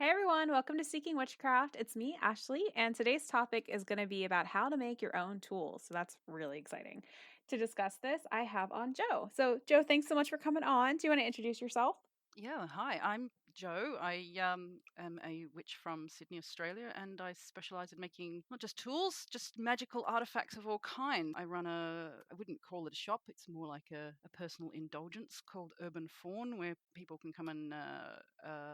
Hey everyone, welcome to Seeking Witchcraft. It's me, Ashley, and today's topic is going to be about how to make your own tools. So that's really exciting. To discuss this, I have on Joe. So, Joe, thanks so much for coming on. Do you want to introduce yourself? Yeah, hi, I'm Joe. I am a witch from Sydney, Australia, and I specialize in making not just tools, just magical artifacts of all kind. I run I wouldn't call it a shop, it's more like a personal indulgence called Urban Fawn, where people can come and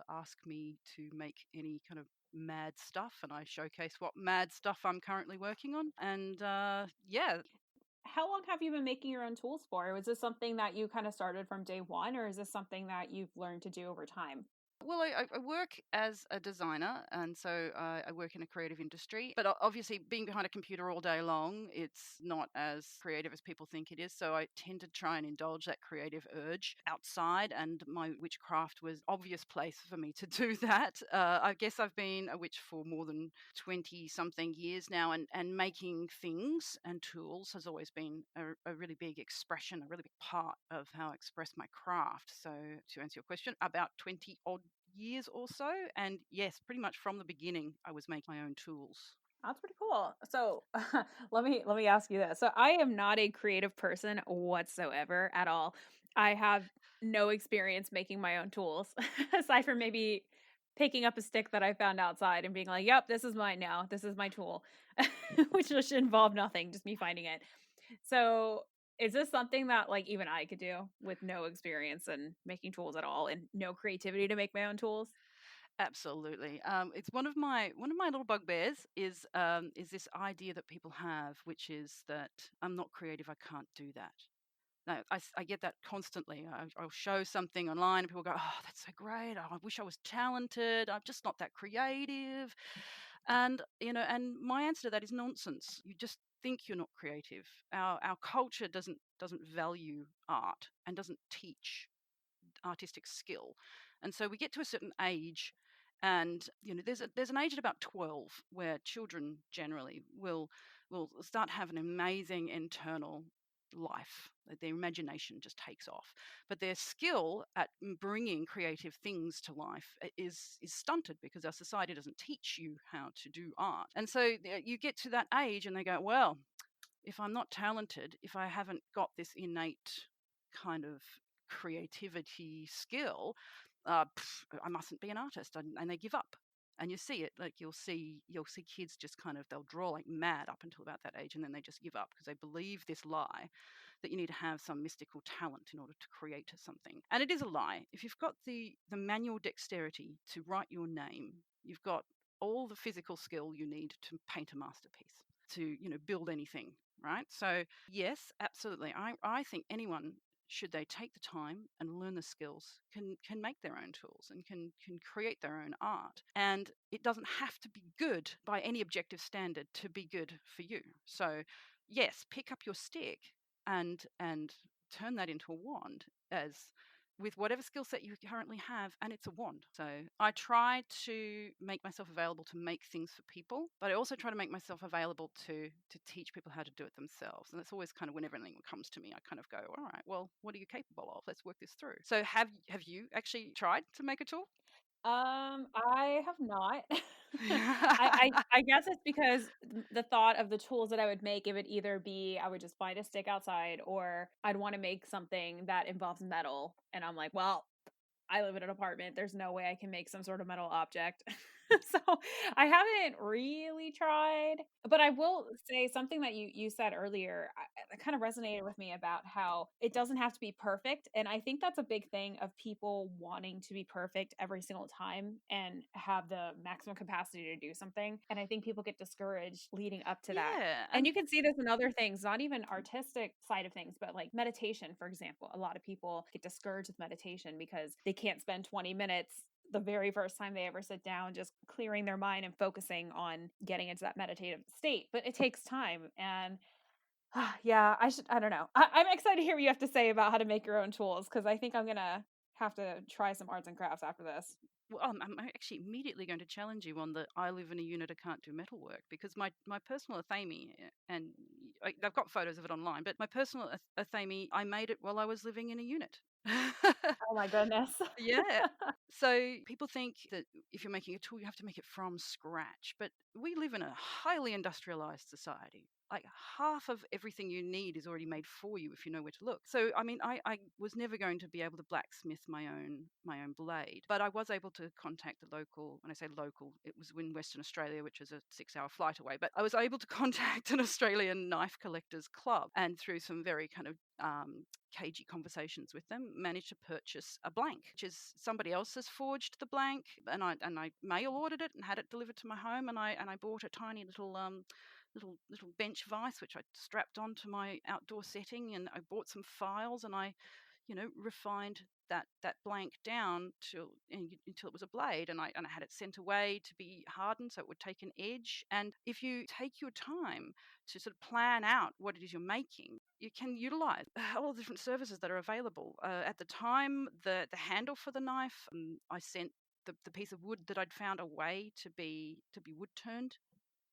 ask me to make any kind of mad stuff, and I showcase what mad stuff I'm currently working on. And yeah, How long have you been making your own tools for? Was this something that you kind of started from day one, or is this something that you've learned to do over time? well, I work as a designer, and so I work in a creative industry. But obviously, being behind a computer all day long, it's not as creative as people think it is. So I tend to try and indulge that creative urge outside, and my witchcraft was obvious place for me to do that. I guess I've been a witch for more than 20 something years now, and making things and tools has always been a really big expression, a really big part of how I express my craft. So to answer your question, about 20 odd years or so. And yes, pretty much from the beginning, I was making my own tools. That's pretty cool. So, let me ask you this. So, I am not a creative person whatsoever at all. I have no experience making my own tools aside from maybe picking up a stick that I found outside and being like, "Yep, this is mine now. This is my tool," which just involved nothing, just me finding it. So, is this something that like even I could do with no experience in making tools at all and no creativity to make my own tools? Absolutely. It's one of my little bugbears is this idea that people have, which is that I'm not creative, I can't do that. No, I get that constantly. I'll show something online and people go, "Oh, that's so great. Oh, I wish I was talented. I'm just not that creative." And my answer to that is nonsense. You just think you're not creative. Our culture doesn't value art and doesn't teach artistic skill. And so we get to a certain age, and there's an age at about 12 where children generally will start having an amazing internal life. Their imagination just takes off, but their skill at bringing creative things to life is stunted because our society doesn't teach you how to do art. And so you get to that age and they go, well, if I'm not talented, if I haven't got this innate kind of creativity skill, I mustn't be an artist, and they give up. And you see it, like you'll see kids just kind of they'll draw like mad up until about that age, and then they just give up because they believe this lie that you need to have some mystical talent in order to create something. And it is a lie. If you've got the manual dexterity to write your name, you've got all the physical skill you need to paint a masterpiece, to build anything, right? So yes, absolutely. I think anyone, should they take the time and learn the skills, can make their own tools and can create their own art. And it doesn't have to be good by any objective standard to be good for you. So yes, pick up your stick and turn that into a wand, as with whatever skill set you currently have, and it's a wand. So I try to make myself available to make things for people, but I also try to make myself available to teach people how to do it themselves. And it's always kind of, whenever anything comes to me, I kind of go, all right, well, what are you capable of? Let's work this through. So have you actually tried to make a tool? I have not. I guess it's because the thought of the tools that I would make, it would either be I would just find a stick outside or I'd wanna make something that involves metal, and I'm like, "Well, I live in an apartment, there's no way I can make some sort of metal object." So, I haven't really tried, but I will say something that you said earlier, that kind of resonated with me about how it doesn't have to be perfect, and I think that's a big thing of people wanting to be perfect every single time and have the maximum capacity to do something, and I think people get discouraged leading up to that. Yeah, And and you can see this in other things, not even artistic side of things, but like meditation, for example. A lot of people get discouraged with meditation because they can't spend 20 minutes the very first time they ever sit down just clearing their mind and focusing on getting into that meditative state. But it takes time. And yeah, I don't know. I'm excited to hear what you have to say about how to make your own tools because I think I'm going to have to try some arts and crafts after this. well, I'm actually immediately going to challenge you on the I live in a unit, I can't do metal work, because my personal athame, and I've got photos of it online, but my personal athame, I made it while I was living in a unit. Oh my goodness. Yeah. So people think that if you're making a tool, you have to make it from scratch. But we live in a highly industrialized society. Like half of everything you need is already made for you if you know where to look. So I mean, I was never going to be able to blacksmith my own blade, but I was able to contact the local. When I say local, it was in Western Australia, which is a 6-hour flight away. But I was able to contact an Australian knife collectors club, and through some very kind of cagey conversations with them, managed to purchase a blank, which is somebody else has forged the blank, and I mail ordered it and had it delivered to my home, and I bought a tiny little bench vise which I strapped onto my outdoor setting, and I bought some files, and I refined that blank down until it was a blade, and I had it sent away to be hardened so it would take an edge. And if you take your time to sort of plan out what it is you're making, you can utilize all the different services that are available. At the time, the handle for the knife, I sent the piece of wood that I'd found a way to be wood turned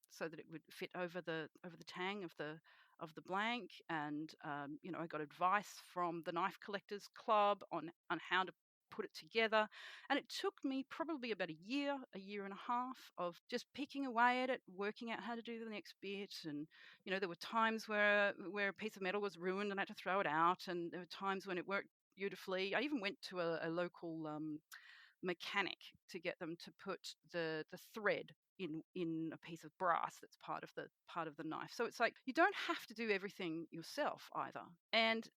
so that it would fit over the tang of the blank. And I got advice from the knife collectors club on how to put it together, and it took me probably about a year and a half of just picking away at it, working out how to do the next bit. And there were times where a piece of metal was ruined and I had to throw it out, and there were times when it worked beautifully. I even went to a local mechanic to get them to put the thread in a piece of brass that's part of the knife. So it's like you don't have to do everything yourself either. And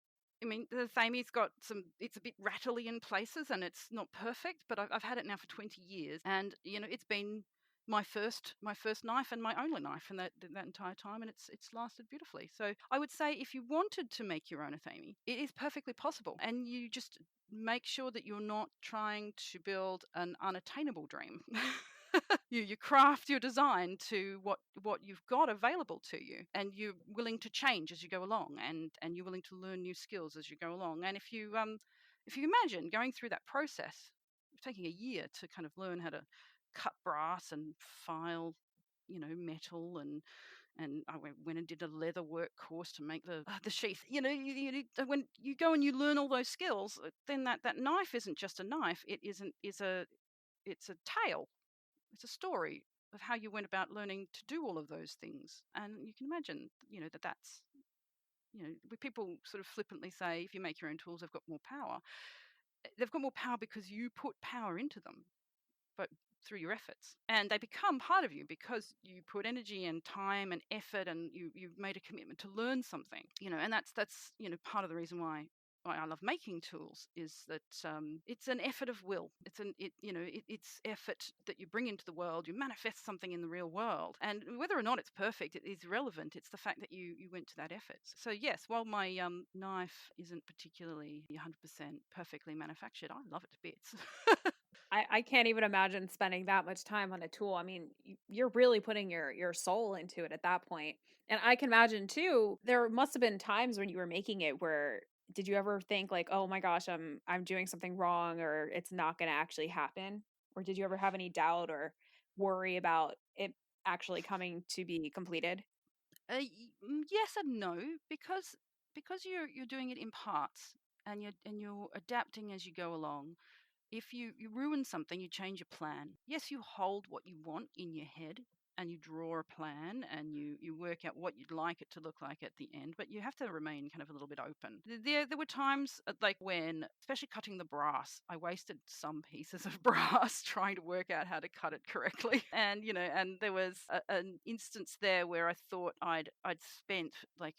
I mean, the Thamy's got some. It's a bit rattly in places, and it's not perfect. But I've had it now for 20 years, and it's been my first knife and my only knife in that entire time, and it's lasted beautifully. So I would say if you wanted to make your own Athami, it is perfectly possible, and you just make sure that you're not trying to build an unattainable dream. You craft your design to what you've got available to you, and you're willing to change as you go along, and you're willing to learn new skills as you go along. And if you imagine going through that process, taking a year to kind of learn how to cut brass and file metal, and I went and did a leather work course to make the sheath. When you go and you learn all those skills, then that knife isn't just a knife. It's a tale. It's a story of how you went about learning to do all of those things. And you can imagine, that's where people sort of flippantly say if you make your own tools, they've got more power. They've got more power because you put power into them, but through your efforts, and they become part of you because you put energy and time and effort, and you've made a commitment to learn something. And that's part of the reason why I love making tools is that it's an effort of will. It's effort that you bring into the world. You manifest something in the real world, and whether or not it's perfect, it is irrelevant. It's the fact that you went to that effort. So yes, while my knife isn't particularly 100% perfectly manufactured, I love it to bits. I can't even imagine spending that much time on a tool. I mean, you're really putting your soul into it at that point. And I can imagine too, there must have been times when you were making it where did you ever think like, "Oh my gosh, I'm doing something wrong or it's not going to actually happen?" Or did you ever have any doubt or worry about it actually coming to be completed? Yes and no, because you're doing it in parts, and you're adapting as you go along. If you ruin something, you change your plan. Yes, you hold what you want in your head, and you draw a plan, and you work out what you'd like it to look like at the end, but you have to remain kind of a little bit open. There were times like when, especially cutting the brass, I wasted some pieces of brass trying to work out how to cut it correctly. And there was an instance there where I thought I'd spent like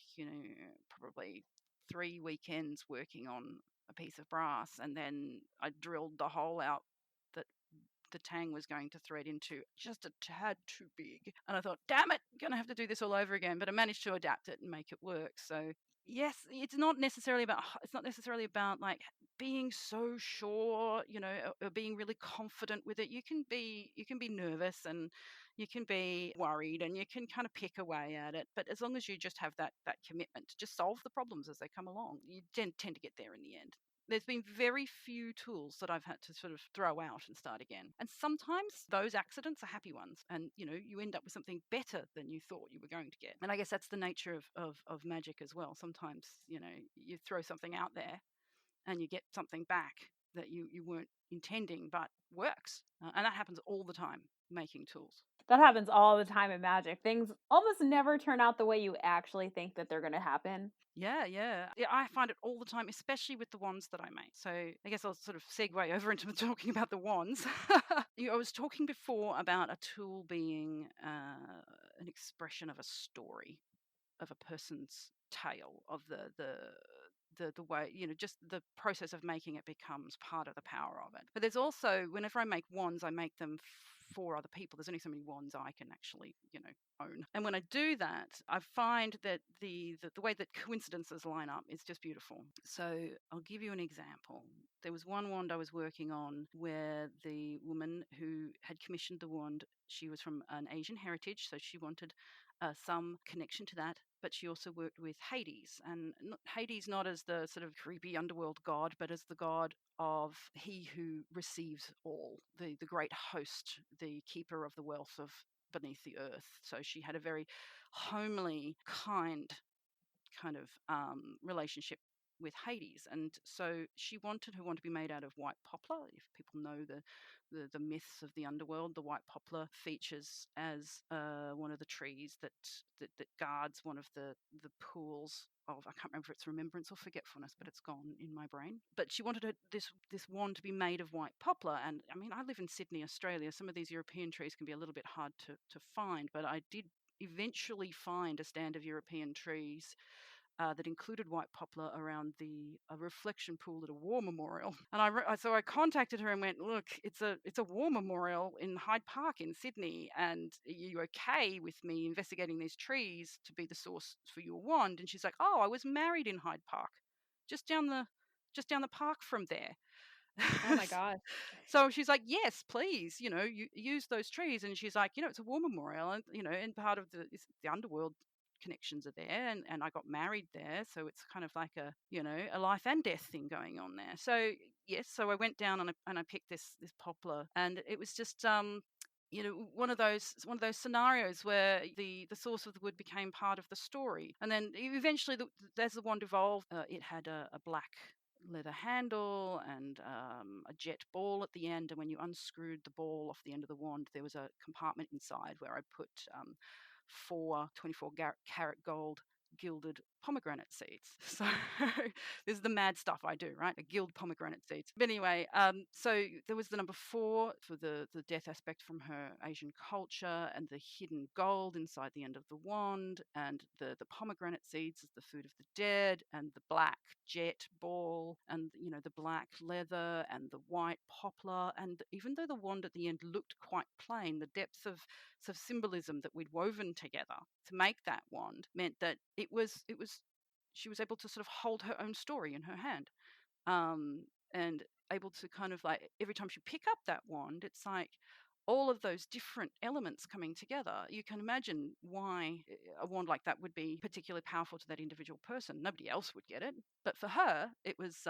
probably 3 weekends working on a piece of brass, and then I drilled the hole out that the tang was going to thread into just a tad too big. And I thought, damn it, I'm going to have to do this all over again. But I managed to adapt it and make it work. So yes, it's not necessarily about like being so sure, or being really confident with it. You can be nervous, and you can be worried, and you can kind of pick away at it. But as long as you just have that commitment to just solve the problems as they come along, you tend to get there in the end. There's been very few tools that I've had to sort of throw out and start again. And sometimes those accidents are happy ones, and you end up with something better than you thought you were going to get. And I guess that's the nature of magic as well. Sometimes, you throw something out there and you get something back that you weren't intending but works. And that happens all the time making tools. That happens all the time in magic. Things almost never turn out the way you actually think that they're gonna happen. Yeah, yeah. Yeah, I find it all the time, especially with the wands that I make. So I guess I'll sort of segue over into talking about the wands. I was talking before about a tool being an expression of a story, of a person's tale, of the way, just the process of making it becomes part of the power of it. But there's also, whenever I make wands, I make them for other people. There's only so many wands I can actually, own. And when I do that, I find that the way that coincidences line up is just beautiful. So I'll give you an example. There was one wand I was working on where the woman who had commissioned the wand, she was from an Asian heritage, so she wanted some connection to that. But she also worked with Hades, and Hades not as the sort of creepy underworld god, but as the god of he who receives all, the great host, the keeper of the wealth of beneath the earth. So she had a very homely, kind of relationship with Hades, and so she wanted her one to be made out of white poplar. If people know the myths of the underworld, the white poplar features as one of the trees that guards one of the pools of, I can't remember if it's remembrance or forgetfulness, but it's gone in my brain. But she wanted this wand to be made of white poplar, and I mean, I live in Sydney, Australia. Some of these European trees can be a little bit hard to find, but I did eventually find a stand of European trees that included white poplar around the reflection pool at a war memorial. And so I contacted her and went, look, it's a war memorial in Hyde Park in Sydney, and are you okay with me investigating these trees to be the source for your wand? And she's like, oh, I was married in Hyde Park, just down the just down the park from there. Oh my gosh. So she's like, yes, please, you use those trees. And she's like, it's a war memorial, and and part of the underworld connections are there, and I got married there, so it's kind of like a life and death thing going on there. So yes, so I went down and I picked this poplar, and it was just one of those scenarios where the source of the wood became part of the story, and then eventually, as the wand evolved, it had a black leather handle and a jet ball at the end. And when you unscrewed the ball off the end of the wand, there was a compartment inside where I put four 24-carat gold gilded pomegranate seeds. So this is the mad stuff I do, right? I gild pomegranate seeds. But anyway, so there was the number 4 for the death aspect from her Asian culture, and the hidden gold inside the end of the wand, and the pomegranate seeds as the food of the dead, and the black jet ball, and the black leather, and the white poplar. And even though the wand at the end looked quite plain, the depth of symbolism that we'd woven together to make that wand meant that it was she was able to sort of hold her own story in her hand, and able to kind of like every time she pick up that wand, it's like all of those different elements coming together. You can imagine why a wand like that would be particularly powerful to that individual person. Nobody else would get it, but for her, it was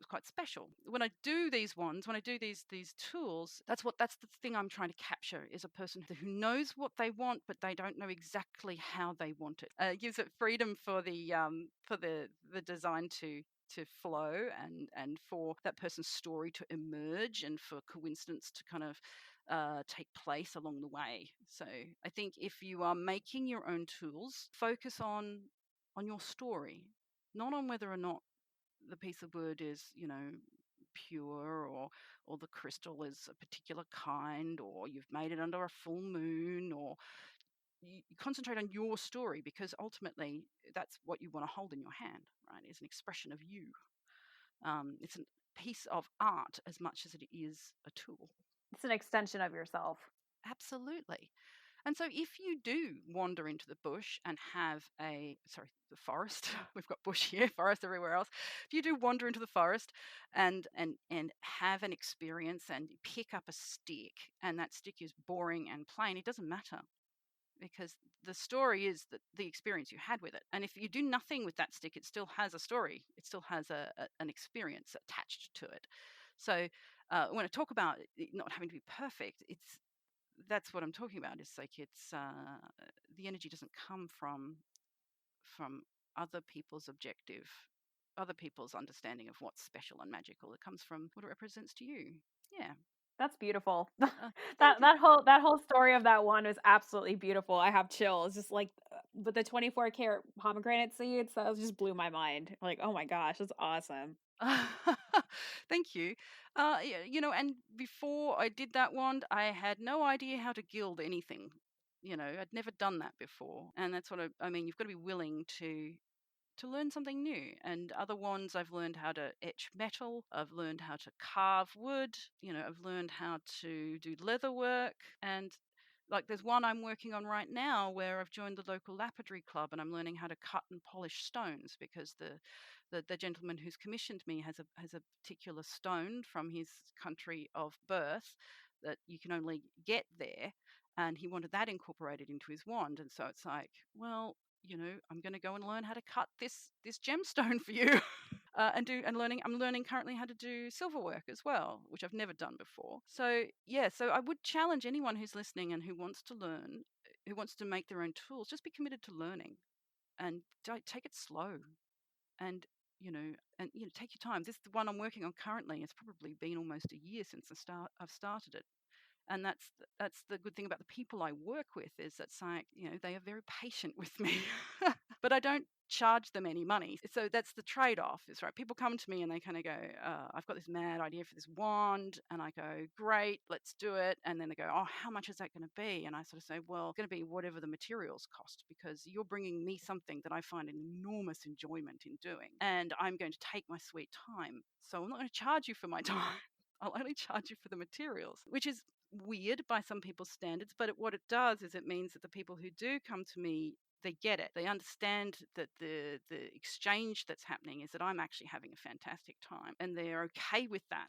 quite special. When I do these wands, when I do these tools, that's the thing I'm trying to capture, is a person who knows what they want, but they don't know exactly how they want it. It gives it freedom for the design to flow, and for that person's story to emerge, and for coincidence to kind of take place along the way. So I think if you are making your own tools, focus on your story, not on whether or not the piece of wood is, pure, or the crystal is a particular kind, or you've made it under a full moon, or you concentrate on your story, because ultimately that's what you want to hold in your hand, right? Is an expression of you. It's a piece of art as much as it is a tool. It's an extension of yourself. Absolutely. And so if you do wander into the bush and have the forest, we've got bush here, forest everywhere else. If you do wander into the forest and have an experience, and you pick up a stick, and that stick is boring and plain, it doesn't matter, because the story is the experience you had with it. And if you do nothing with that stick, it still has a story. It still has an experience attached to it. So when I talk about it not having to be perfect, that's what I'm talking about. It's like the energy doesn't come from other people's objective. other people's understanding of what's special and magical. It comes from what it represents to you. Yeah. That's beautiful. Thank you. That whole story of that one was absolutely beautiful. I have chills, just like, with the 24 karat pomegranate seeds, that was just blew my mind. Like, oh my gosh, that's awesome. Thank you. Yeah, and before I did that wand, I had no idea how to gild anything. I'd never done that before, and that's what I mean. You've got to be willing to learn something new. And other wands, I've learned how to etch metal. I've learned how to carve wood. I've learned how to do leather work. And like there's one I'm working on right now where I've joined the local lapidary club and I'm learning how to cut and polish stones because the gentleman who's commissioned me has a particular stone from his country of birth that you can only get there, and he wanted that incorporated into his wand. And so it's like, well, I'm going to go and learn how to cut this gemstone for you. I'm learning currently how to do silver work as well, which I've never done before. So yeah, so I would challenge anyone who's listening and who wants to learn, who wants to make their own tools, just be committed to learning and don't take it slow. And take your time. This the one I'm working on currently. It's probably been almost a year since I've started it, and that's the good thing about the people I work with is that's like they are very patient with me, but I don't charge them any money. So that's the trade-off. Is right. People come to me and they kind of go, "I've got this mad idea for this wand," and I go, "Great, let's do it." And then they go, "Oh, how much is that going to be?" And I sort of say, "Well, it's going to be whatever the materials cost because you're bringing me something that I find an enormous enjoyment in doing, and I'm going to take my sweet time. So I'm not going to charge you for my time." I'll only charge you for the materials, which is weird by some people's standards, but what it does is it means that the people who do come to me, they get it. They understand that the exchange that's happening is that I'm actually having a fantastic time, and they're okay with that.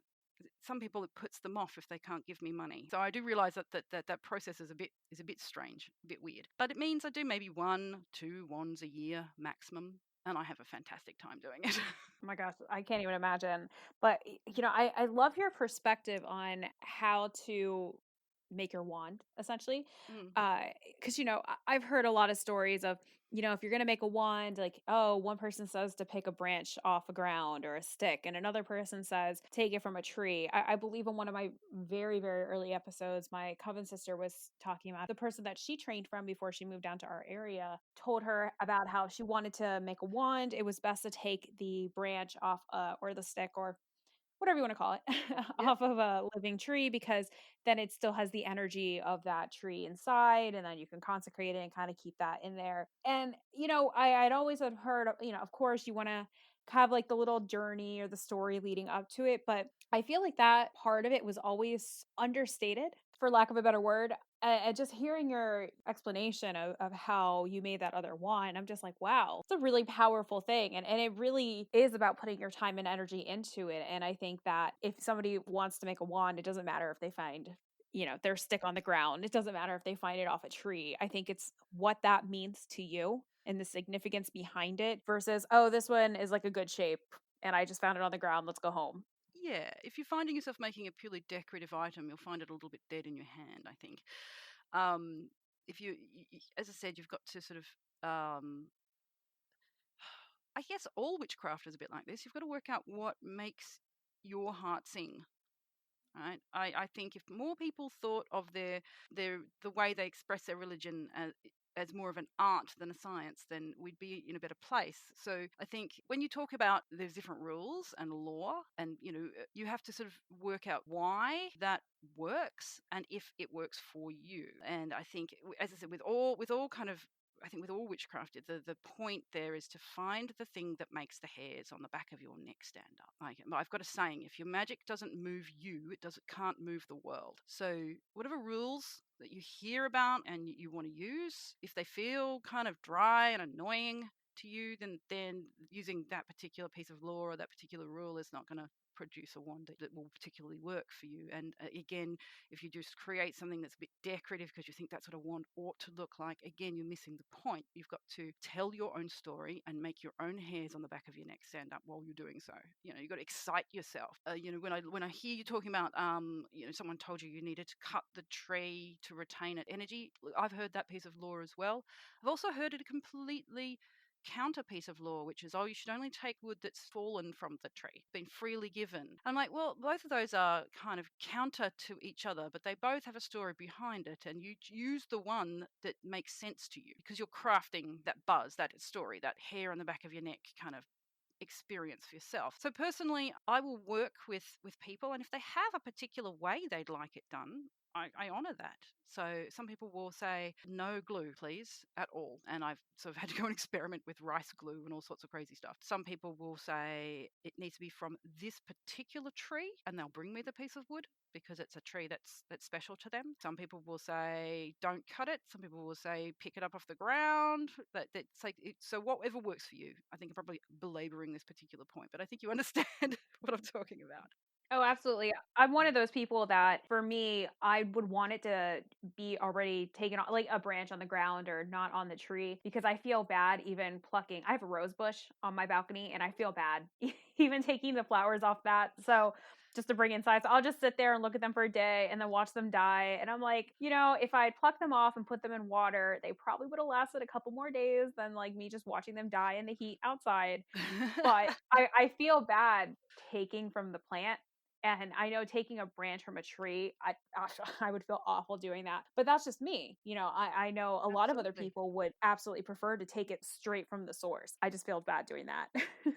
Some people it puts them off if they can't give me money. So I do realize that process is a bit strange, a bit weird. But it means I do maybe 1, 2 wands a year maximum, and I have a fantastic time doing it. Oh my gosh, I can't even imagine. But I love your perspective on how to make your wand, essentially. Mm, Because I've heard a lot of stories of, if you're gonna make a wand, like, oh, one person says to pick a branch off a ground or a stick, and another person says take it from a tree. I believe in one of my very, very early episodes, my coven sister was talking about the person that she trained from before she moved down to our area, told her about how she wanted to make a wand. It was best to take the branch off, or the stick, or whatever you want to call it, yep. off of a living tree, because then it still has the energy of that tree inside, and then you can consecrate it and kind of keep that in there. And I'd always had heard, of course you want to have like the little journey or the story leading up to it, but I feel like that part of it was always understated, for lack of a better word. And just hearing your explanation of how you made that other wine, I'm just like, wow, it's a really powerful thing. And it really is about putting your time and energy into it. And I think that if somebody wants to make a wand, it doesn't matter if they find, their stick on the ground. It doesn't matter if they find it off a tree. I think it's what that means to you and the significance behind it versus, oh, this one is like a good shape and I just found it on the ground. Let's go home. Yeah, if you're finding yourself making a purely decorative item, you'll find it a little bit dead in your hand, I think. Um, if as I said, you've got to sort of, I guess all witchcraft is a bit like this. You've got to work out what makes your heart sing. Right. I think if more people thought of the way they express their religion as more of an art than a science, then we'd be in a better place. So I think when you talk about there's different rules and law, and you have to sort of work out why that works and if it works for you. And I think, as I said, with all kind of I think with all witchcraft, the point there is to find the thing that makes the hairs on the back of your neck stand up. Like I've got a saying: if your magic doesn't move you, can't move the world. So whatever rules that you hear about and you want to use, if they feel kind of dry and annoying to you, then using that particular piece of law or that particular rule is not going to produce a wand that will particularly work for you. And again, if you just create something that's a bit decorative because you think that's what a wand ought to look like, again, you're missing the point. You've got to tell your own story and make your own hairs on the back of your neck stand up while you're doing so. You've got to excite yourself. When I hear you talking about, someone told you needed to cut the tree to retain its energy, I've heard that piece of law as well. I've also heard it completely counter piece of law, which is, oh, you should only take wood that's fallen from the tree, been freely given. I'm like, well, both of those are kind of counter to each other, but they both have a story behind it. And you use the one that makes sense to you because you're crafting that buzz, that story, that hair on the back of your neck kind of experience for yourself. So personally, I will work with people, and if they have a particular way they'd like it done, I honor that. So some people will say no glue, please, at all, and I've sort of had to go and experiment with rice glue and all sorts of crazy stuff. Some people will say it needs to be from this particular tree, and they'll bring me the piece of wood because it's a tree that's special to them. Some people will say don't cut it. Some people will say pick it up off the ground. That's like so whatever works for you. I think I'm probably belaboring this particular point, but I think you understand what I'm talking about. Oh, absolutely. I'm one of those people that for me, I would want it to be already taken off, like a branch on the ground or not on the tree, because I feel bad even plucking. I have a rose bush on my balcony and I feel bad even taking the flowers off that. So just to bring inside. So I'll just sit there and look at them for a day and then watch them die. And I'm like, if I had plucked them off and put them in water, they probably would have lasted a couple more days than like me just watching them die in the heat outside. But I feel bad taking from the plant, and I know taking a branch from a tree, I would feel awful doing that, but that's just me. I know a lot of other Absolutely. people would absolutely prefer to take it straight from the source. I just feel bad doing that.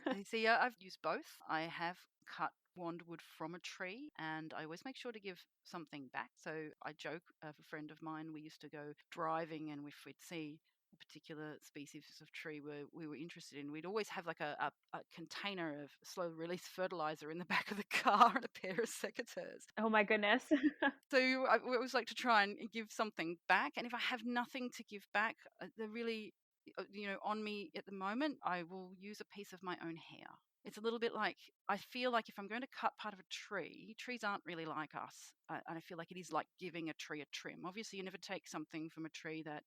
I see. I've used both. I have cut wand wood from a tree, and I always make sure to give something back. So I joke of a friend of mine. We used to go driving, and if we'd see a particular species of tree where we were interested in, we'd always have like a container of slow release fertilizer in the back of the car and a pair of secateurs. Oh my goodness. So I always like to try and give something back. And if I have nothing to give back, they're really, on me at the moment, I will use a piece of my own hair. It's a little bit like I feel like if I'm going to cut part of a tree, trees aren't really like us, and I feel like it is like giving a tree a trim. Obviously, you never take something from a tree that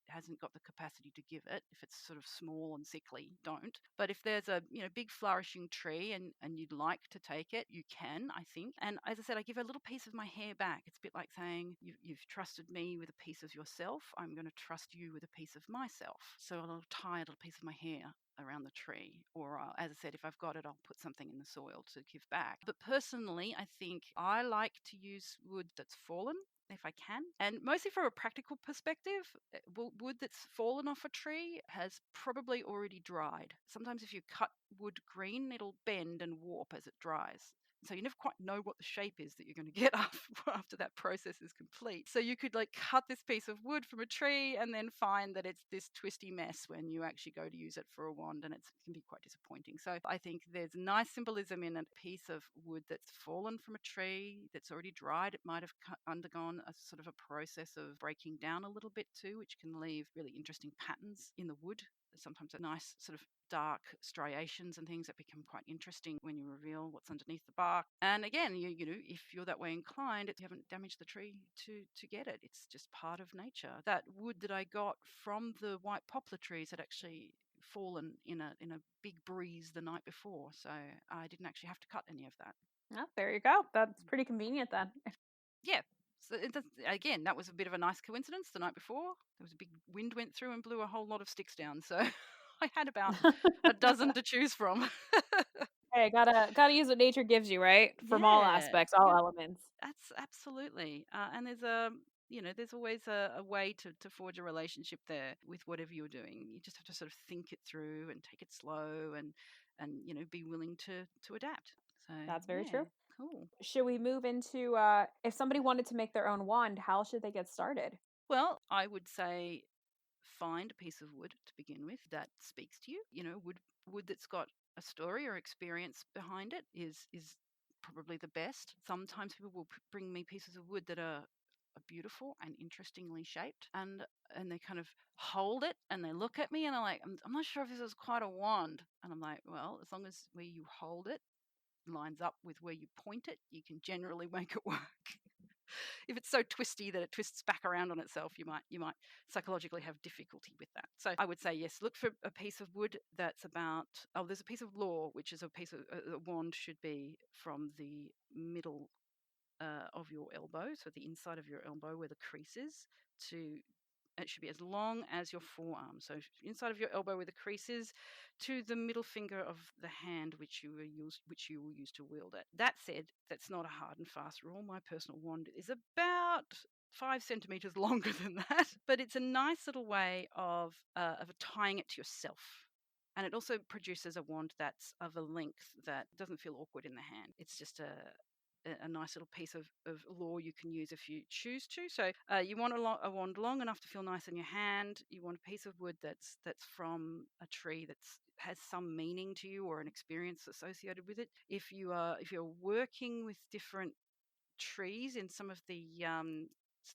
hasn't got the capacity to give it. If it's sort of small and sickly, don't. But if there's a big flourishing tree and you'd like to take it, you can, I think. And as I said, I give a little piece of my hair back. It's a bit like saying you've trusted me with a piece of yourself. I'm going to trust you with a piece of myself. So I'll tie a little piece of my hair around the tree, or as I said, if I've got it, I'll put something in the soil to give back. But personally, I think I like to use wood that's fallen if I can. And mostly from a practical perspective, wood that's fallen off a tree has probably already dried. Sometimes if you cut wood green, it'll bend and warp as it dries. So you never quite know what the shape is that you're going to get after that process is complete. So you could like cut this piece of wood from a tree and then find that it's this twisty mess when you actually go to use it for a wand, and it can be quite disappointing. So I think there's nice symbolism in a piece of wood that's fallen from a tree, that's already dried. It might have undergone a sort of a process of breaking down a little bit too, which can leave really interesting patterns in the wood. Sometimes a nice sort of dark striations and things that become quite interesting when you reveal what's underneath the bark. And again, if you're that way inclined, you haven't damaged the tree to get it. It's just part of nature. That wood that I got from the white poplar trees had actually fallen in a big breeze the night before, so I didn't actually have to cut any of that. Oh, there you go. That's pretty convenient then. Yeah. So again, that was a bit of a nice coincidence. The night before, there was a big wind went through and blew a whole lot of sticks down. So I had about a dozen to choose from. Hey, gotta use what nature gives you, right? From all Yeah, aspects, all yeah, elements. that's absolutely. And there's always a way to forge a relationship there with whatever you're doing. You just have to sort of think it through and take it slow and be willing to adapt. So That's very yeah, true. cool. Should we move into if somebody wanted to make their own wand, how should they get started? Well, I would say find a piece of wood to begin with that speaks to you. Wood that's got a story or experience behind it is probably the best. Sometimes people will bring me pieces of wood that are beautiful and interestingly shaped, and they kind of hold it and they look at me and they're like, I'm not sure if this is quite a wand. And I'm like, well, as long as where you hold it lines up with where you point it, you can generally make it work. If it's so twisty that it twists back around on itself, you might psychologically have difficulty with that. So I would say yes, look for a piece of wood that's about. Oh, there's a piece of law, which is a piece of a wand should be from the middle of your elbow, so the inside of your elbow where the crease is, to It should be as long as your forearm. So inside of your elbow where the crease is, to the middle finger of the hand which you will use to wield it. That said, that's not a hard and fast rule. My personal wand is about 5 centimeters longer than that, but it's a nice little way of tying it to yourself. And it also produces a wand that's of a length that doesn't feel awkward in the hand. It's just a nice little piece of law you can use if you choose to. So you want a wand long enough to feel nice in your hand. You want a piece of wood that's from a tree that's has some meaning to you or an experience associated with it. If you're working with different trees in some of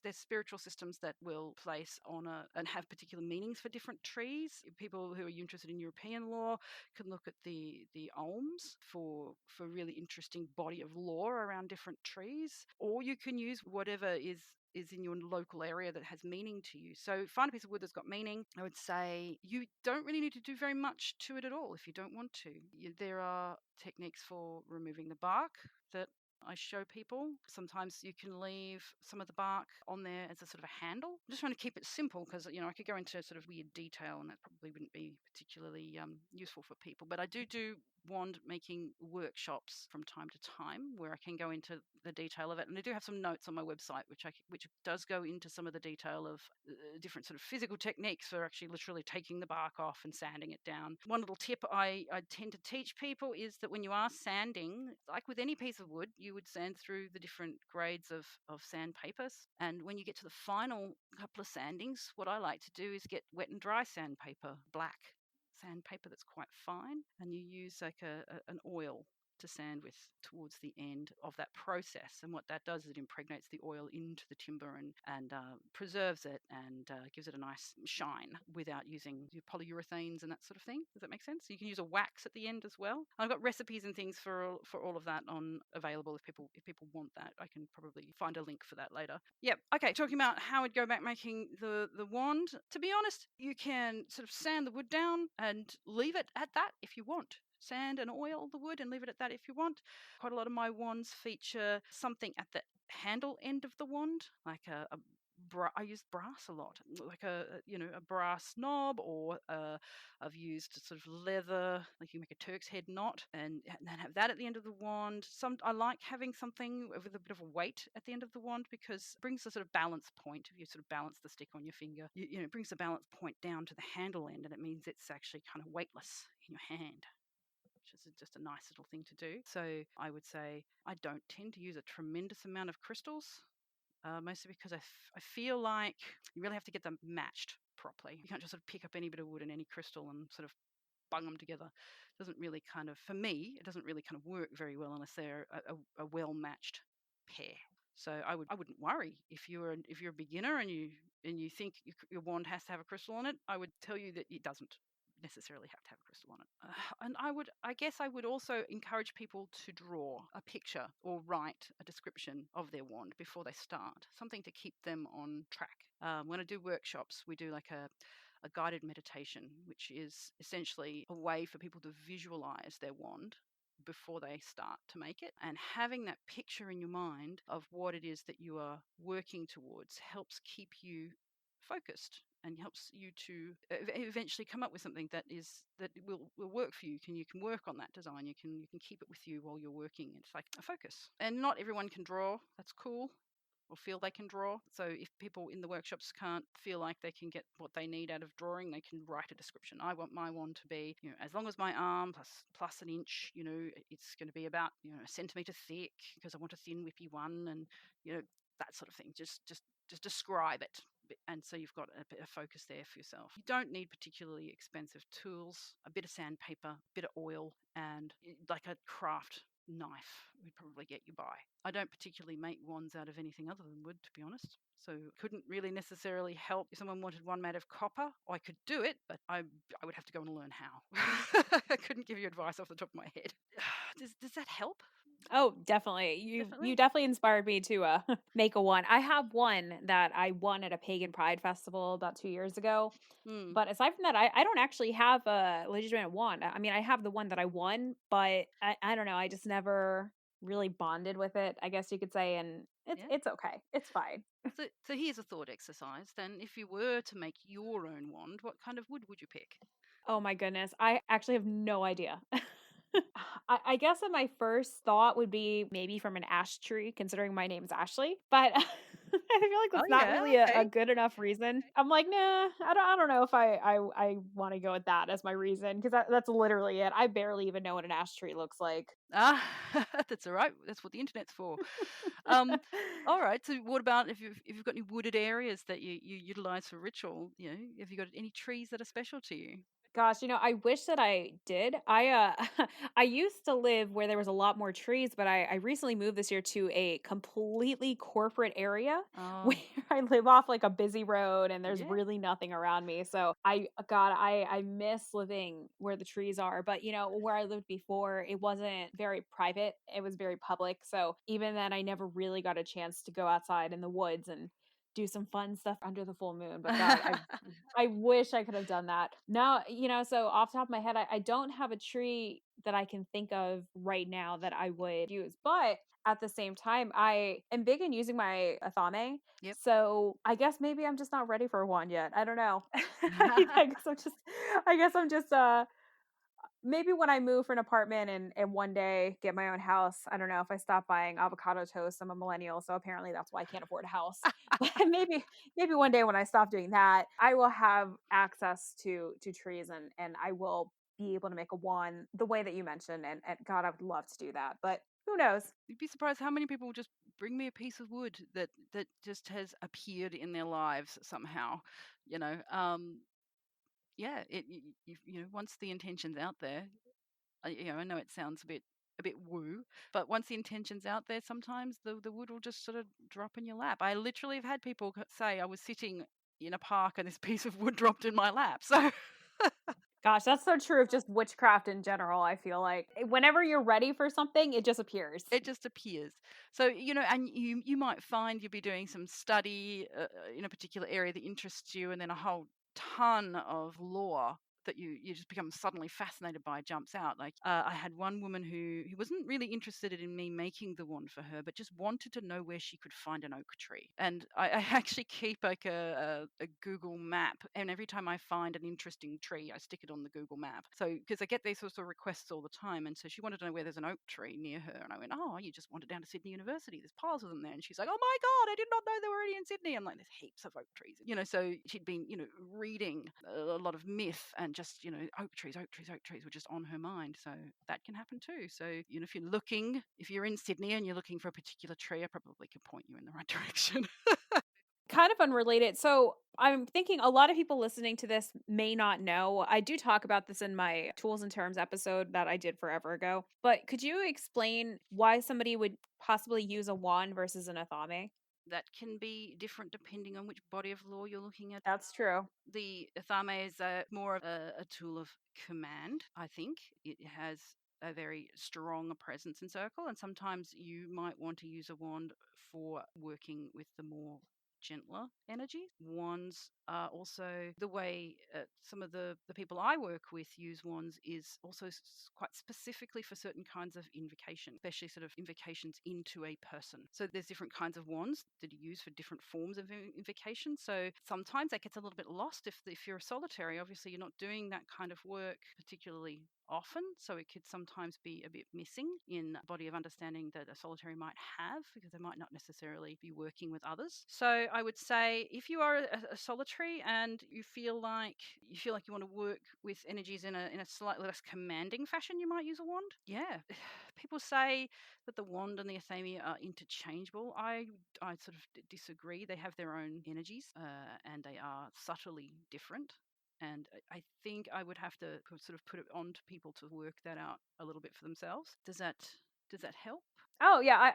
there's spiritual systems that will place on and have particular meanings for different trees. People who are interested in European law can look at the Olms for really interesting body of law around different trees, or you can use whatever is in your local area that has meaning to you. So find a piece of wood that's got meaning. I would say you don't really need to do very much to it at all if you don't want to. There are techniques for removing the bark that I show people. Sometimes you can leave some of the bark on there as a sort of a handle. I'm just trying to keep it simple because, I could go into sort of weird detail and that probably wouldn't be particularly useful for people. But I do wand making workshops from time to time where I can go into the detail of it. And I do have some notes on my website which does go into some of the detail of different sort of physical techniques for actually literally taking the bark off and sanding it down. One little tip I tend to teach people is that when you are sanding, like with any piece of wood, you would sand through the different grades of sandpapers. And when you get to the final couple of sandings, what I like to do is get wet and dry sandpaper, black sandpaper that's quite fine, and you use like an oil to sand with towards the end of that process. And what that does is it impregnates the oil into the timber and preserves it and gives it a nice shine without using your polyurethanes and that sort of thing. Does that make sense? You can use a wax at the end as well. I've got recipes and things for all of that on available if people want that. I can probably find a link for that later. Yep. Okay. Talking about how I'd go about making the wand. To be honest, you can sort of sand the wood down and leave it at that if you want. Sand and oil the wood and leave it at that if you want. Quite a lot of my wands feature something at the handle end of the wand, like I use brass a lot, like a brass knob, or I've used sort of leather, like you make a Turk's head knot, and then have that at the end of the wand. I like having something with a bit of a weight at the end of the wand because it brings a sort of balance point. If you sort of balance the stick on your finger, it brings the balance point down to the handle end, and it means it's actually kind of weightless in your hand, which is just a nice little thing to do. So I would say I don't tend to use a tremendous amount of crystals, mostly because I feel like you really have to get them matched properly. You can't just sort of pick up any bit of wood and any crystal and sort of bung them together. It doesn't really kind of, for me, it doesn't really kind of work very well unless they're a well matched pair. So I wouldn't worry if you're a beginner and you think your wand has to have a crystal on it. I would tell you that it doesn't necessarily have to have a crystal on it. And I guess I would also encourage people to draw a picture or write a description of their wand before they start, something to keep them on track. When I do workshops, we do like a guided meditation, which is essentially a way for people to visualize their wand before they start to make it. And having that picture in your mind of what it is that you are working towards helps keep you focused and helps you to eventually come up with something that will work for you. You can work on that design. You can keep it with you while you're working. It's like a focus. And not everyone can draw. That's cool, or feel they can draw. So if people in the workshops can't feel like they can get what they need out of drawing, they can write a description. I want my wand to be, as long as my arm plus an inch, it's going to be about, a centimeter thick because I want a thin whippy one, and that sort of thing. Just describe it. And so you've got a bit of focus there for yourself. You don't need particularly expensive tools. A bit of sandpaper, a bit of oil, and like a craft knife would probably get you by. I don't particularly make wands out of anything other than wood, to be honest. So couldn't really necessarily help if someone wanted one made of copper. I could do it, but I would have to go and learn how. I couldn't give you advice off the top of my head. Does that help? Oh, definitely. You Definitely. definitely inspired me to make a one. I have one that I won at a pagan pride festival about 2 years ago. Mm. But aside from that, I don't actually have a legitimate one. I mean, I have the one that I won, but I don't know. I just never really bonded with it, I guess you could say. And Yeah. It's okay. It's fine. So here's a thought exercise. Then, if you were to make your own wand, what kind of wood would you pick? Oh my goodness. I actually have no idea. I guess that my first thought would be maybe from an ash tree, considering my name's Ashley, but I feel like Oh that's not yeah, really a okay. good enough reason. I'm like, nah, I don't know if I want to go with that as my reason because that's literally it. I barely even know what an ash tree looks like. Ah, that's all right. That's what the internet's for. Um, all right. So, what about if you've got any wooded areas that you utilize for ritual? You know, have you got any trees that are special to you? Gosh, I wish that I did. I used to live where there was a lot more trees, but I recently moved this year to a completely corporate area where Oh, I live off like a busy road and there's yeah. really nothing around me. So I miss living where the trees are. But where I lived before, it wasn't very private. It was very public. So even then I never really got a chance to go outside in the woods and do some fun stuff under the full moon. But God, I wish I could have done that. Now, so off the top of my head, I don't have a tree that I can think of right now that I would use. But at the same time, I am big in using my athame. Yep. So I guess maybe I'm just not ready for one yet. I don't know. I guess I'm just maybe when I move for an apartment and one day get my own house, I don't know if I stop buying avocado toast. I'm a millennial, so apparently that's why I can't afford a house. But maybe one day when I stop doing that, I will have access to trees and I will be able to make a wand the way that you mentioned. And God, I would love to do that. But who knows? You'd be surprised how many people just bring me a piece of wood that just has appeared in their lives somehow. You know, yeah. Once the intention's out there, I know it sounds a bit woo, but once the intention's out there, sometimes the wood will just sort of drop in your lap. I literally have had people say I was sitting in a park and this piece of wood dropped in my lap. So Gosh, that's so true of just witchcraft in general. I feel like whenever you're ready for something, it just appears. it just appears. So, and you might find you'll be doing some study in a particular area that interests you, and then a whole ton of lore that you just become suddenly fascinated by jumps out. Like I had one woman who wasn't really interested in me making the wand for her, but just wanted to know where she could find an oak tree. And I actually keep like a Google map, and every time I find an interesting tree, I stick it on the Google map. So because I get these sorts of requests all the time, and so she wanted to know where there's an oak tree near her, and I went, "Oh, you just wandered down to Sydney University. There's piles of them there." And she's like, "Oh my god, I did not know there were any in Sydney." I'm like, "There's heaps of oak trees." So she'd been reading a lot of myth, and just oak trees, oak trees, oak trees were just on her mind. So that can happen too. So if you're in Sydney and you're looking for a particular tree, I probably could point you in the right direction. Kind of unrelated. So I'm thinking a lot of people listening to this may not know. I do talk about this in my tools and terms episode that I did forever ago. But could you explain why somebody would possibly use a wand versus an athame? That can be different depending on which body of law you're looking at. That's true. The Athame is more of a tool of command, I think. It has a very strong presence in circle, and sometimes you might want to use a wand for working with the more gentler energy. Wands are also the way some of the people I work with use wands is also quite specifically for certain kinds of invocation, especially sort of invocations into a person. So there's different kinds of wands that you use for different forms of invocation. So sometimes that gets a little bit lost if you're a solitary. Obviously, you're not doing that kind of work particularly often, so it could sometimes be a bit missing in a body of understanding that a solitary might have, because they might not necessarily be working with others. So I would say if you are a solitary and you feel like you want to work with energies in a slightly less commanding fashion, you might use a wand. Yeah. People say that the wand and the athame are interchangeable. I sort of disagree. They have their own energies, and they are subtly different. And I think I would have to sort of put it on to people to work that out a little bit for themselves. Does that help? Oh yeah,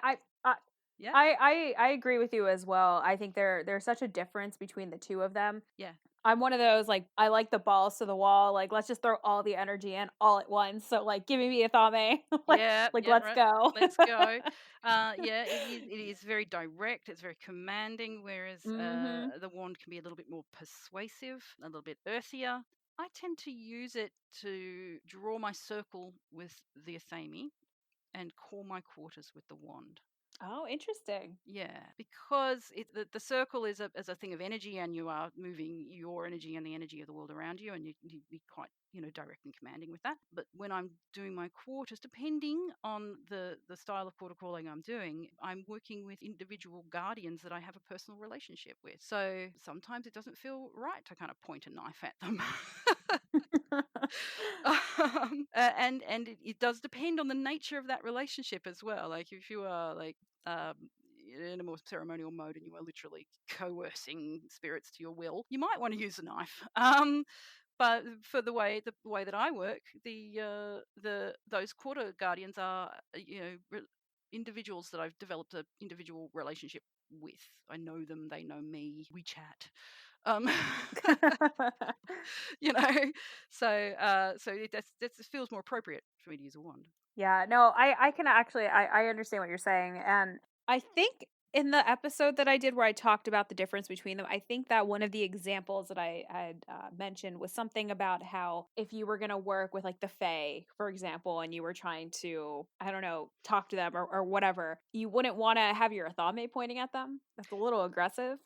Yeah, I agree with you as well. I think there's such a difference between the two of them. yeah, I'm one of those, like, I like the balls to the wall, like, let's just throw all the energy in all at once, so, like, give me a thame, yeah, yeah. let's Right. go. Let's go. Yeah, it is very direct. It's very commanding, whereas Mhm. the wand can be a little bit more persuasive, a little bit earthier. I tend to use it to draw my circle with the athame and call my quarters with the wand. Oh, interesting. Yeah, because the circle is a thing of energy, and you are moving your energy and the energy of the world around you, and you be quite, direct and commanding with that. But when I'm doing my quarters, depending on the style of quarter calling I'm doing, I'm working with individual guardians that I have a personal relationship with. So sometimes it doesn't feel right to kind of point a knife at them. And it does depend on the nature of that relationship as well. Like if you are like um, in a more ceremonial mode and you are literally coercing spirits to your will, you might want to use a knife. But for the way that I work, the those quarter guardians are individuals that I've developed a individual relationship with. I know them, they know me. We chat. Um, you know, so that's it feels more appropriate for me to use a wand. Yeah, no, I can actually I understand what you're saying, and I think in the episode that I did where I talked about the difference between them, I think that one of the examples that I had mentioned was something about how if you were going to work with like the Fae, for example, and you were trying to, I don't know, talk to them or whatever, you wouldn't want to have your thumb pointing at them. That's a little aggressive.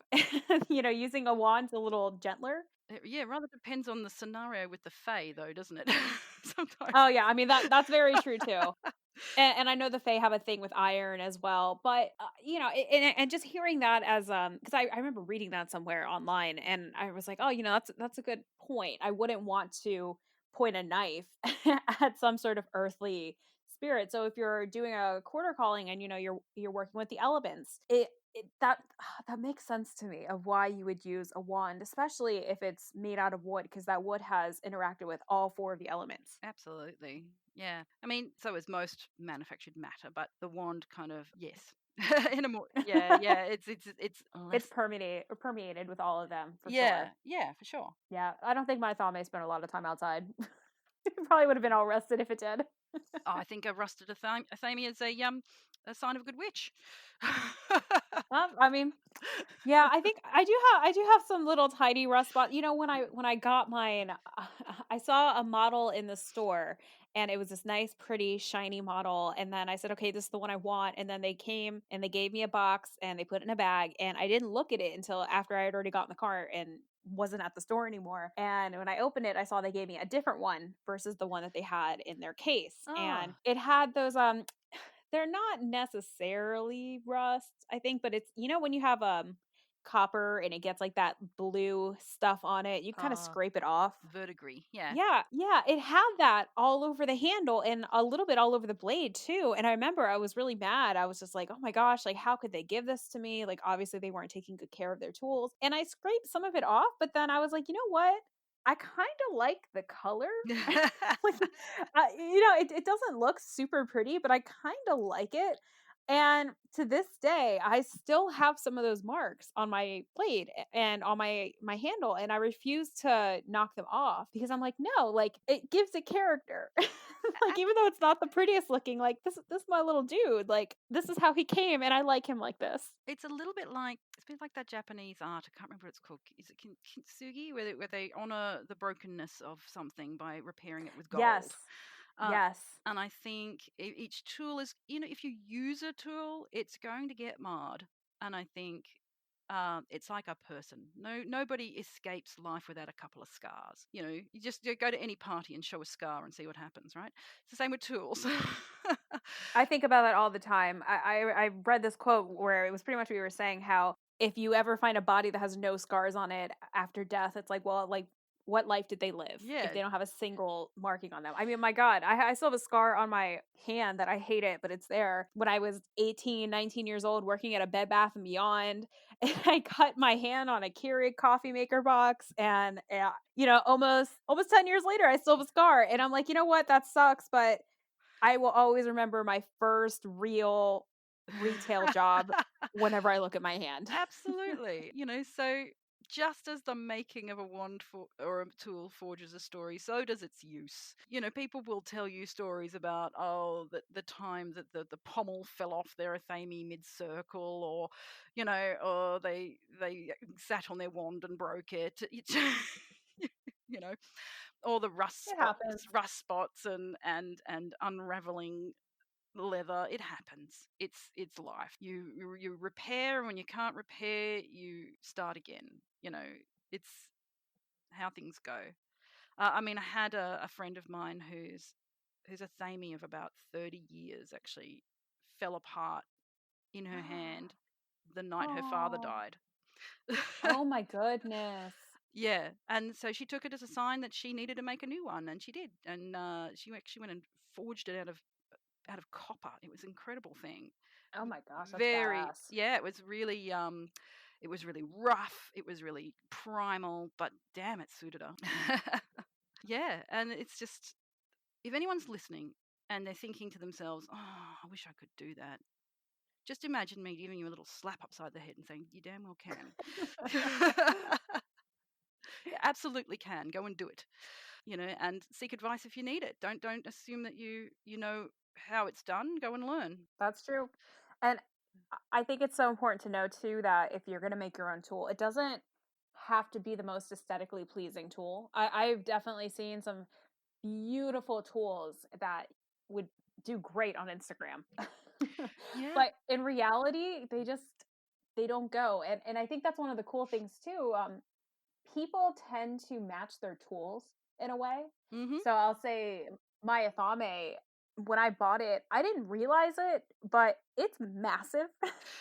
Using a wand's a little gentler. Yeah, rather depends on the scenario with the Fae, though, doesn't it? Sometimes. Oh yeah, I mean that's very true too. And I know the Fae have a thing with iron as well, but, and just hearing that as, because I remember reading that somewhere online, and I was like, "Oh, that's a good point." I wouldn't want to point a knife at some sort of earthly spirit. So if you're doing a quarter calling and, you're working with the elements, that makes sense to me of why you would use a wand, especially if it's made out of wood, because that wood has interacted with all 4 of the elements. Absolutely. Yeah. I mean, so is most manufactured matter, but the wand kind of, yes. In a more, yeah, it's It's less. permeated with all of them for Yeah, sure. yeah, for sure. Yeah, I don't think my thumb spent a lot of time outside. It probably would have been all rusted if it did. I think a rusted athame is a sign of a good witch. I mean, yeah, I think I do have some little tiny rust spot. When I got mine, I saw a model in the store, and it was this nice, pretty, shiny model. And then I said, "Okay, this is the one I want." And then they came and they gave me a box and they put it in a bag. And I didn't look at it until after I had already got in the car and wasn't at the store anymore. And when I opened it, I saw they gave me a different one versus the one that they had in their case. Oh, And it had those they're not necessarily rust, I think, but it's when you have copper and it gets like that blue stuff on it, you kind of uh, scrape it off. verdigris. Yeah. Yeah, yeah, it had that all over the handle and a little bit all over the blade too. And I remember I was really mad. I was just like, "Oh my gosh, like how could they give this to me?" Like obviously they weren't taking good care of their tools. And I scraped some of it off, but then I was like, "You know what? I kind of like the color." Like, it doesn't look super pretty, but I kind of like it. And to this day, I still have some of those marks on my blade and on my handle, and I refuse to knock them off because I'm like, no, like it gives it character. Like even though it's not the prettiest looking, like this is my little dude. Like this is how he came, and I like him like this. It's a little bit like it's a bit like that Japanese art. I can't remember what it's called. Is it kintsugi, where they honor the brokenness of something by repairing it with gold? Yes. Uh, Yes. and I think each tool is, if you use a tool, it's going to get marred. And I think it's like a person. Nobody escapes life without a couple of scars. You just go to any party and show a scar and see what happens, right? It's the same with tools. I think about that all the time. I read this quote where it was pretty much what you were saying, how if you ever find a body that has no scars on it after death, it's like, well, like what life did they live if Yeah. they don't have a single marking on them? I mean, my God, I still have a scar on my hand that I hate it, but it's there. When I was 18, 19 years old working at a Bed Bath and Beyond, and I cut my hand on a Keurig coffee maker box, and almost 10 years later, I still have a scar, and I'm like, you know what, that sucks, but I will always remember my first real retail job whenever I look at my hand. Absolutely. So just as the making of a wand or a tool forges a story, so does its use. People will tell you stories about, oh, the time that the pommel fell off their athame mid-circle, or they sat on their wand and broke it. you know, or the It happens. rust spots and unraveling leather. It happens. It's life. You repair, and when you can't repair, you start again. It's how things go. I mean, I had a friend of mine who's a thamie of about 30 years actually fell apart in her hand the night her father Oh. died. Oh my goodness. Yeah, and so she took it as a sign that she needed to make a new one, and she did. And she actually went and forged it out of copper. It was an incredible thing. Oh my gosh, that's Very, badass. yeah, it was really rough. It was really primal, but damn, it suited her. Yeah, and it's just if anyone's listening and they're thinking to themselves, "Oh, I wish I could do that." Just imagine me giving you a little slap upside the head and saying, "You damn well can." You absolutely can. Go and do it. And seek advice if you need it. Don't assume that you know how it's done. Go and learn. That's true. And I think it's so important to know too that if you're gonna make your own tool, it doesn't have to be the most aesthetically pleasing tool. I've definitely seen some beautiful tools that would do great on Instagram. Yeah. But in reality, they don't go. And I think that's one of the cool things too. People tend to match their tools in a way. Mhm. So I'll say my Athame, when I bought it, I didn't realize it, but it's massive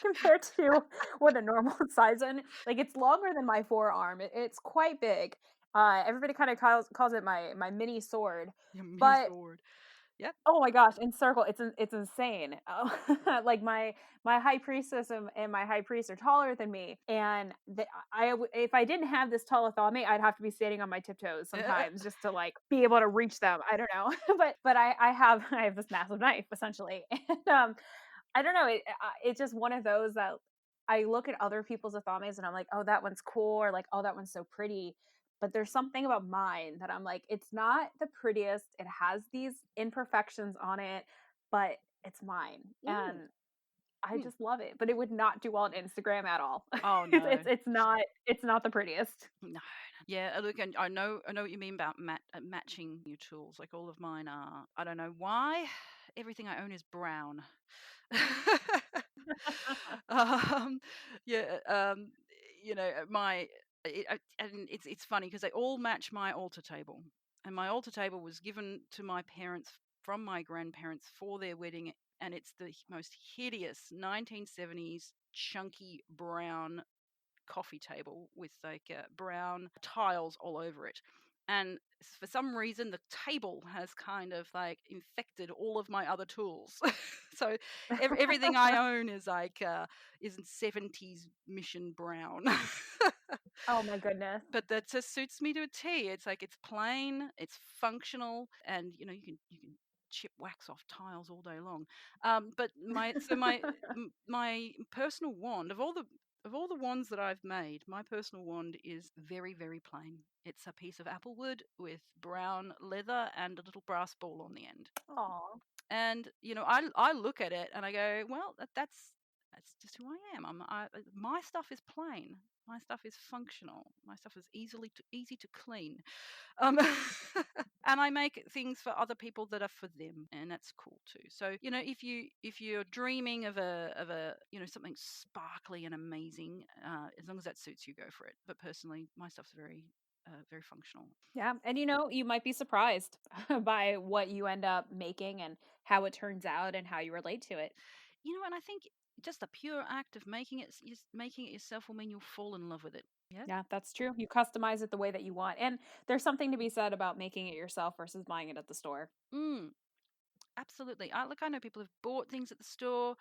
compared to what a normal size one. Like it's longer than my forearm. It's quite big. Everybody kind of calls it my mini sword, Your mini but sword. Yep. oh my gosh, in circle, it's insane. Like my high priestess and my high priest are taller than me, and if I didn't have this tall Athame, I'd have to be standing on my tiptoes sometimes just to like be able to reach them. I don't know, but I have this massive knife essentially, and I don't know. It's just one of those that I look at other people's athames and I'm like, oh, that one's cool, or like, oh, that one's so pretty. But there's something about mine that I'm like, it's not the prettiest. It has these imperfections on it, but it's mine, Mm. and I Mm. just love it. But it would not do well on Instagram at all. Oh it's, no. it's it's not it's not the prettiest. No. Yeah, look, and I know what you mean about matching your tools. Like all of mine are. I don't know why. Everything I own is brown. um, yeah, my and it's funny because they all match my altar table, and my altar table was given to my parents from my grandparents for their wedding, and it's the most hideous 1970s chunky brown coffee table with like brown tiles all over it. And for some reason, the table has kind of like infected all of my other tools. So everything I own is like is in 70s mission brown. Oh my goodness. But that just suits me to a T. It's like it's plain, it's functional, and you can chip wax off tiles all day long. But my personal wand of all the wands that I've made, my personal wand is very, very plain. It's a piece of apple wood with brown leather and a little brass ball on the end. Aw. And I look at it and I go, well, that's just who I am. My stuff is plain. My stuff is functional. My stuff is easy to clean. Um, and I make things for other people that are for them, and that's cool too. So if you're dreaming of a something sparkly and amazing, as long as that suits you, go for it. But personally, my stuff's very functional. Yeah, and you might be surprised by what you end up making and how it turns out and how you relate to it. And I think just the pure act of making it yourself will mean you'll fall in love with it. Yeah. Yeah, that's true. You customize it the way that you want. And there's something to be said about making it yourself versus buying it at the store. Mm, absolutely. I know people have bought things at the store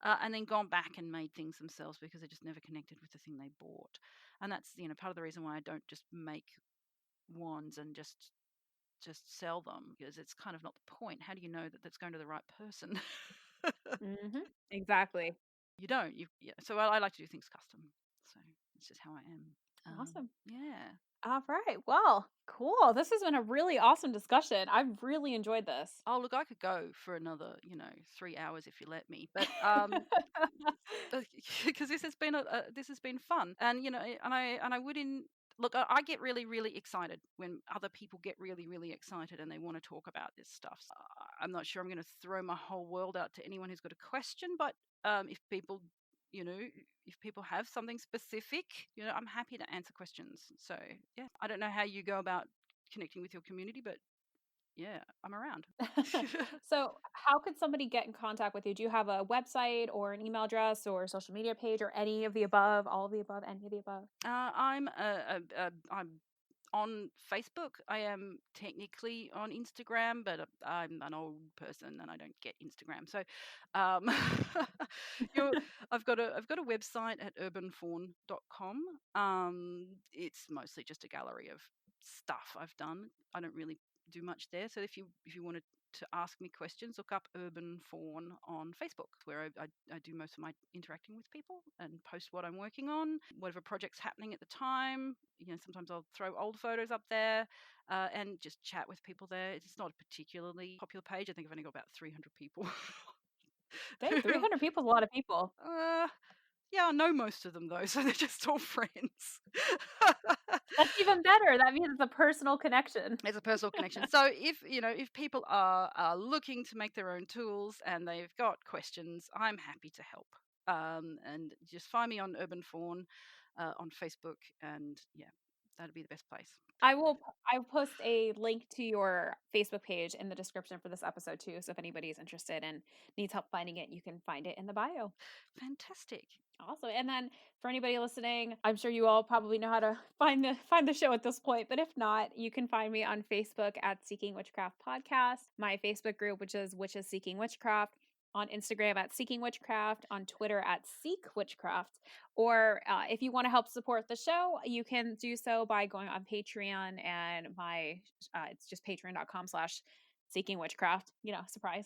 and then gone back and made things themselves because they just never connected with the thing they bought. And that's part of the reason why I don't just make wands and just sell them, because it's kind of not the point. How do you know that that's going to the right person? Exactly. You don't. Yeah. So I like to do things custom. So it's just how I am. Awesome. Yeah. All right. Well, cool. This has been a really awesome discussion. I've really enjoyed this. Oh, look, I could go for another, 3 hours if you let me. But because this has been fun, and and I would Look, I get really, really excited when other people get really, really excited and they want to talk about this stuff. So I'm not sure I'm going to throw my whole world out to anyone who's got a question, but if people, you know, if people have something specific, I'm happy to answer questions. So yeah, I don't know how you go about connecting with your community, but yeah, I'm around. So, how could somebody get in contact with you? Do you have a website or an email address or social media page or any of the above, all of the above, any of the above? I'm on Facebook. I am technically on Instagram, but I'm an old person and I don't get Instagram. So, um, you know, I've got a website at urbanfawn.com. It's mostly just a gallery of stuff I've done. I don't really do much there. So if you wanted to ask me questions, look up Urban Fawn on Facebook, where I do most of my interacting with people and post what I'm working on, whatever project's happening at the time. Sometimes I'll throw old photos up there and just chat with people there. It's not a particularly popular page. I think I've only got about 300 people. Okay, 300 people is a lot of people. uh, yeah, I know most of them though, so they're just all friends. That's even better. That means it's a personal connection. It's a personal connection. So if people are looking to make their own tools and they've got questions, I'm happy to help. And just find me on Urban Fawn on Facebook, and yeah, that'd be the best place. I will post a link to your Facebook page in the description for this episode too, so if anybody is interested and needs help finding it, you can find it in the bio. Fantastic. Awesome. And then for anybody listening, I'm sure you all probably know how to find the show at this point, but if not, you can find me on Facebook at Seeking Witchcraft Podcast, my Facebook group which is Witches Seeking Witchcraft, on Instagram at Seeking Witchcraft, on Twitter at Seek Witchcraft, or if you want to help support the show, you can do so by going on Patreon and my it's just patreon.com/ Seeking Witchcraft. Surprise.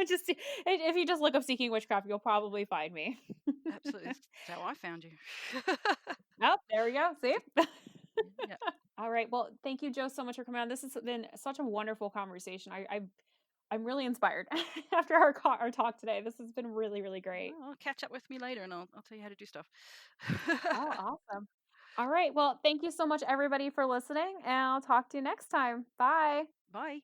just if you just look up Seeking Witchcraft, you'll probably find me. Absolutely. That's how I found you. Oh, there we go. See? Yeah. All right. Well, thank you, Joe, so much for coming on. This has been such a wonderful conversation. I'm really inspired after our talk today. This has been really, really great. Well, catch up with me later, and I'll tell you how to do stuff. Oh, awesome. All right. Well, thank you so much, everybody, for listening, and I'll talk to you next time. Bye. Bye.